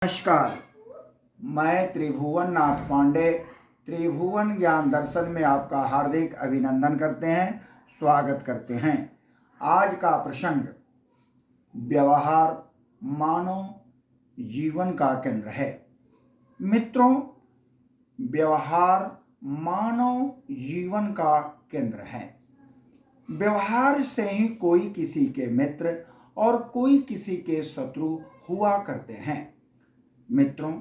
नमस्कार, मैं त्रिभुवन नाथ पांडे त्रिभुवन ज्ञान दर्शन में आपका हार्दिक अभिनंदन करते हैं, स्वागत करते हैं। आज का प्रसंग व्यवहार मानव जीवन का केंद्र है। मित्रों, व्यवहार मानव जीवन का केंद्र है। व्यवहार से ही कोई किसी के मित्र और कोई किसी के शत्रु हुआ करते हैं। मित्रों,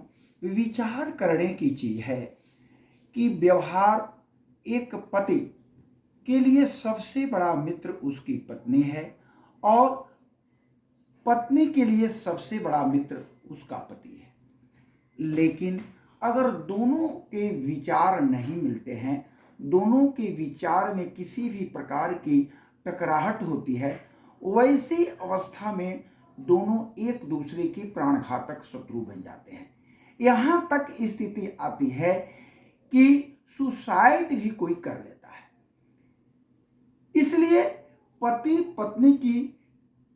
विचार करने की चीज है कि व्यवहार एक पति के लिए सबसे बड़ा मित्र उसकी पत्नी है और पत्नी के लिए सबसे बड़ा मित्र उसका पति है। लेकिन अगर दोनों के विचार नहीं मिलते हैं, दोनों के विचार में किसी भी प्रकार की टकराहट होती है, वैसी अवस्था में दोनों एक दूसरे की प्राणघातक शत्रु बन जाते हैं। यहां तक स्थिति आती है कि सुसाइड भी कोई कर लेता है। इसलिए पति पत्नी की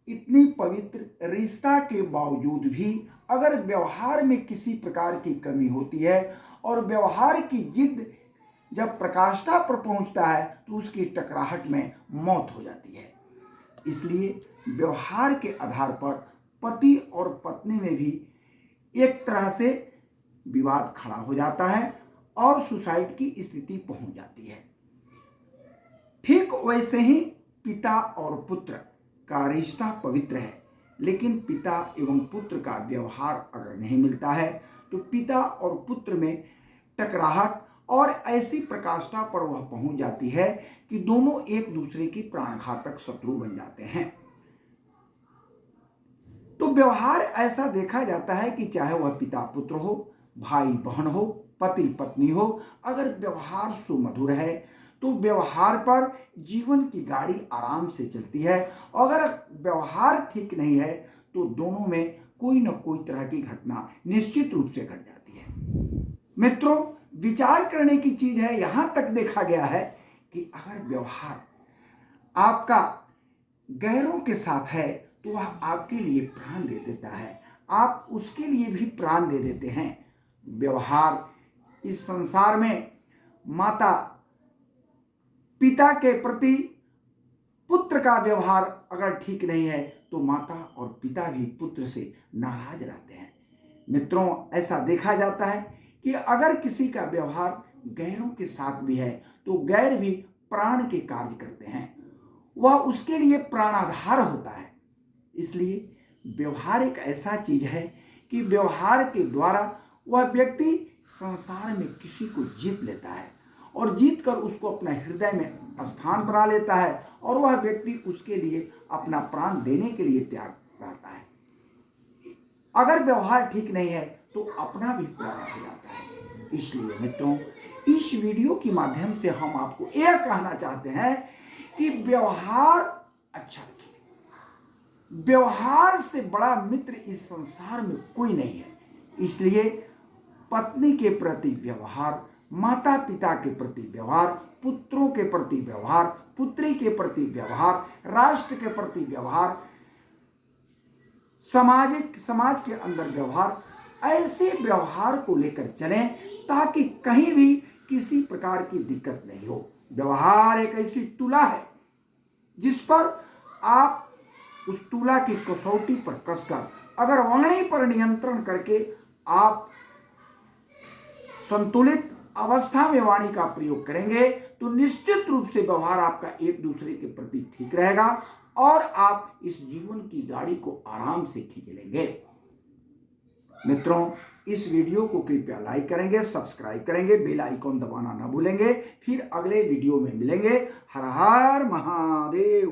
इतनी पवित्र रिश्ता के बावजूद भी अगर व्यवहार में किसी प्रकार की कमी होती है और व्यवहार की जिद जब प्रकाष्ठा पर पहुंचता है तो उसकी टकराहट में मौत हो जाती है। इसलिए व्यवहार के आधार पर पति और पत्नी में भी एक तरह से विवाद खड़ा हो जाता है और सुसाइड की स्थिति पहुंच जाती है। ठीक वैसे ही पिता और पुत्र का रिश्ता पवित्र है, लेकिन पिता एवं पुत्र का व्यवहार अगर नहीं मिलता है तो पिता और पुत्र में टकराहट और ऐसी प्रकाष्ठा पर वह पहुंच जाती है कि दोनों एक दूसरे की प्राणघातक शत्रु बन जाते हैं। तो व्यवहार ऐसा देखा जाता है कि चाहे वह पिता पुत्र हो, भाई बहन हो, पति पत्नी हो, अगर व्यवहार सुमधुर है तो व्यवहार पर जीवन की गाड़ी आराम से चलती है। अगर व्यवहार ठीक नहीं है तो दोनों में कोई न कोई तरह की घटना निश्चित रूप से घट जाती है। मित्रों, विचार करने की चीज है। यहां तक देखा गया है कि अगर व्यवहार आपका गैरों के साथ है तो वह आपके लिए प्राण दे देता है, आप उसके लिए भी प्राण दे देते हैं। व्यवहार इस संसार में माता पिता के प्रति पुत्र का व्यवहार अगर ठीक नहीं है तो माता और पिता भी पुत्र से नाराज रहते हैं। मित्रों, ऐसा देखा जाता है कि अगर किसी का व्यवहार गैरों के साथ भी है तो गैर भी प्राण के कार्य करते हैं, वह उसके लिए प्राणाधार होता है। इसलिए व्यवहार एक ऐसा चीज है कि व्यवहार के द्वारा वह व्यक्ति संसार में किसी को जीत लेता है और जीत कर उसको अपना हृदय में स्थान बना लेता है और वह व्यक्ति उसके लिए अपना प्राण देने के लिए तैयार रहता है। अगर व्यवहार ठीक नहीं है तो अपना भी प्राण हो जाता है। इसलिए मित्रों, इस वीडियो के माध्यम से हम आपको यह कहना चाहते हैं कि व्यवहार अच्छा रखिए। व्यवहार से बड़ा मित्र इस संसार में कोई नहीं है। इसलिए पत्नी के प्रति व्यवहार, माता पिता के प्रति व्यवहार, पुत्रों के प्रति व्यवहार, पुत्री के प्रति व्यवहार, राष्ट्र के प्रति व्यवहार, समाज के अंदर व्यवहार, ऐसे व्यवहार को लेकर चलें ताकि कहीं भी किसी प्रकार की दिक्कत नहीं हो। व्यवहार एक ऐसी तुला है जिस पर आप उस तुला की कसौटी पर कसकर अगर वाणी पर नियंत्रण करके आप संतुलित अवस्था में वाणी का प्रयोग करेंगे तो निश्चित रूप से व्यवहार आपका एक दूसरे के प्रति ठीक रहेगा और आप इस जीवन की गाड़ी को आराम से खींच लेंगे। मित्रों, इस वीडियो को कृपया लाइक करेंगे, सब्सक्राइब करेंगे, बेल आइकॉन दबाना ना भूलेंगे। फिर अगले वीडियो में मिलेंगे। हर हर महादेव।